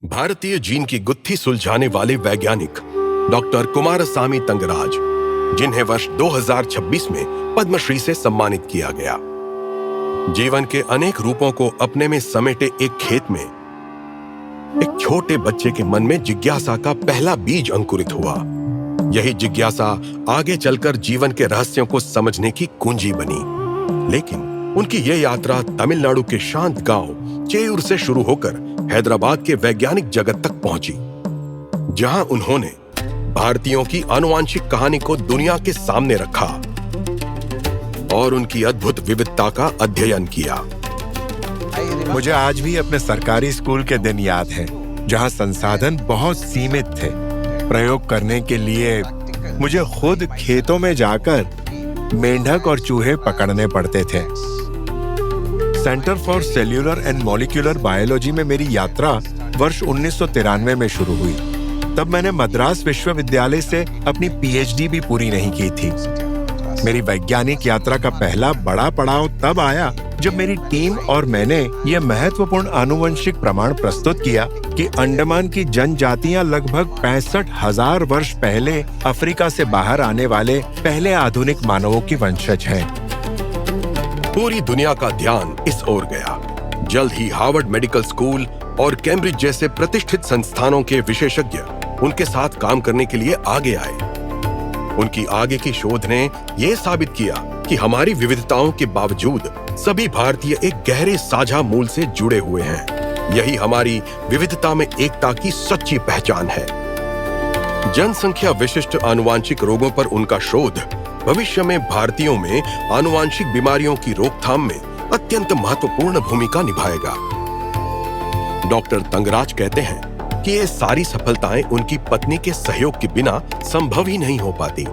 भारतीय जीन की गुत्थी सुलझाने वाले वैज्ञानिक डॉक्टर कुमारस्वामी तंगराज, जिन्हें वर्ष 2026 में पद्मश्री से सम्मानित किया गया। जीवन के अनेक रूपों को अपने में समेटे एक खेत में एक छोटे बच्चे के मन में जिज्ञासा का पहला बीज अंकुरित हुआ। यही जिज्ञासा आगे चलकर जीवन के रहस्यों को समझने की कुंजी बनी। लेकिन उनकी यह यात्रा तमिलनाडु के शांत गांव चेयूर से शुरू होकर हैदराबाद के वैज्ञानिक जगत तक पहुंची, जहां उन्होंने भारतीयों की आनुवांशिक कहानी को दुनिया के सामने रखा और उनकी अद्भुत विविधता का अध्ययन किया। मुझे आज भी अपने सरकारी स्कूल के दिन याद हैं, जहां संसाधन बहुत सीमित थे। प्रयोग करने के लिए मुझे खुद खेतों में जाकर मेंढक और चूहे पकड़ने पड़ते थे। Centre for cellular and molecular biology में मेरी यात्रा वर्ष 1993 में शुरू हुई। तब मैंने मद्रास विश्वविद्यालय से अपनी पीएचडी भी पूरी नहीं की थी। मेरी वैज्ञानिक यात्रा का पहला बड़ा पड़ाव तब आया जब मेरी टीम और मैंने यह महत्वपूर्ण आनुवंशिक प्रमाण प्रस्तुत किया कि अंडमान की जनजातियां लगभग 65,000 वर्ष पहले अफ्रीका से बाहर आने वाले पहले आधुनिक मानवों की वंशज हैं। पूरी दुनिया का ध्यान इस ओर गया। जल्द ही हार्वर्ड मेडिकल स्कूल और कैम्ब्रिज जैसे प्रतिष्ठित संस्थानों के विशेषज्ञ उनके साथ काम करने के लिए आगे आए। उनकी आगे की शोध ने यह साबित किया कि हमारी विविधताओं के बावजूद सभी भारतीय एक गहरे साझा मूल से जुड़े हुए हैं। यही हमारी विविधता में एकता की सच्ची पहचान है। जनसंख्या विशिष्ट आनुवांशिक रोगों पर उनका शोध भविष्य में भारतीयों में आनुवांशिक बीमारियों की रोकथाम में अत्यंत महत्वपूर्ण भूमिका निभाएगा। डॉक्टर तंगराज कहते हैं कि ये सारी सफलताएं उनकी पत्नी के सहयोग के बिना संभव ही नहीं हो पाती।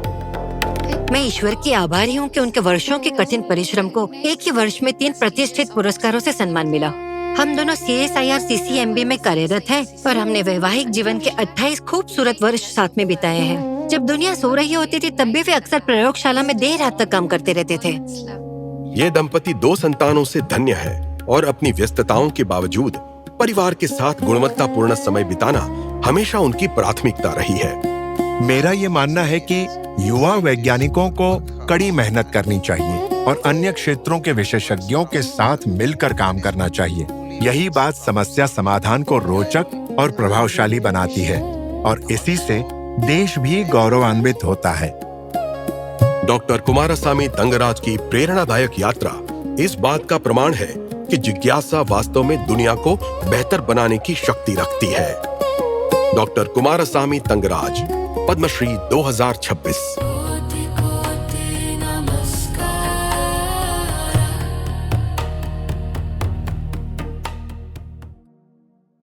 मैं ईश्वर की आभारी हूँ कि उनके वर्षों के कठिन परिश्रम को एक ही वर्ष में 3 प्रतिष्ठित पुरस्कारों से सम्मान मिला। हम दोनों CSIR CCMB में कार्यरत हैं और हमने वैवाहिक जीवन के 28 खूबसूरत वर्ष साथ में बिताए हैं। जब दुनिया सो रही होती थी तब भी वे अक्सर प्रयोगशाला में देर रात तक काम करते रहते थे। ये दंपति 2 संतानों से धन्य है और अपनी व्यस्तताओं के बावजूद परिवार के साथ गुणवत्तापूर्ण समय बिताना हमेशा उनकी प्राथमिकता रही है। मेरा ये मानना है कि युवा वैज्ञानिकों को कड़ी मेहनत करनी चाहिए और अन्य क्षेत्रों के विशेषज्ञों के साथ मिलकर काम करना चाहिए। यही बात समस्या समाधान को रोचक और प्रभावशाली बनाती है और इसी से देश भी गौरवान्वित होता है। डॉक्टर कुमारस्वामी तंगराज की प्रेरणादायक यात्रा इस बात का प्रमाण है कि जिज्ञासा वास्तव में दुनिया को बेहतर बनाने की शक्ति रखती है। डॉक्टर कुमारस्वामी तंगराज, पद्मश्री 2026।